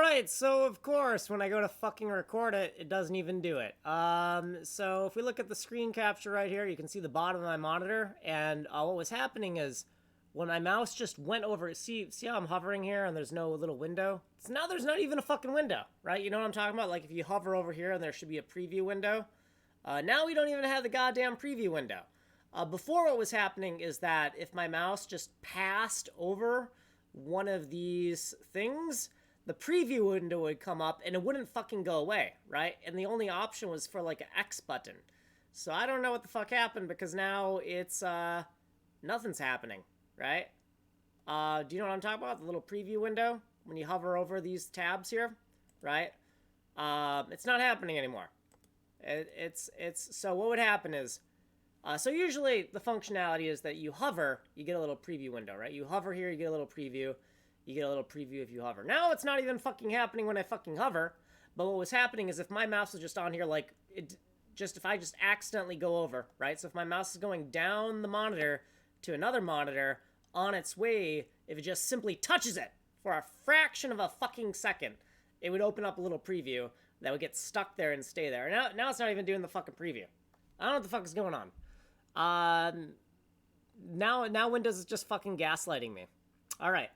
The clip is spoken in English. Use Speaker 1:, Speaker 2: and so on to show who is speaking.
Speaker 1: Alright, so of course, when I go to fucking record it, it doesn't even do it. So if we look at the screen capture right here, you can see the bottom of my monitor, and what was happening is, when my mouse just went over, see how I'm hovering here and there's no little window? So now there's not even a fucking window, right? You know what I'm talking about? Like if you hover over here and there should be a preview window. Now we don't even have the goddamn preview window. Before what was happening is that if my mouse just passed over one of these things, the preview window would come up and it wouldn't fucking go away, right? And the only option was for like an X button. So I don't know what the fuck happened because now it's, nothing's happening, right? Do you know what I'm talking about? The little preview window? When you hover over these tabs here, right? It's not happening anymore. So what would happen is, so usually the functionality is that you hover, you get a little preview window, right? You hover here, you get a little preview. You get a little preview if you hover. Now it's not even fucking happening when I fucking hover. But what was happening is if my mouse was just on here, like, if I just accidentally go over, right? So if my mouse is going down the monitor to another monitor on its way, if it just simply touches it for a fraction of a fucking second, it would open up a little preview that would get stuck there and stay there. Now it's not even doing the fucking preview. I don't know what the fuck is going on. Now Windows is just fucking gaslighting me. All right.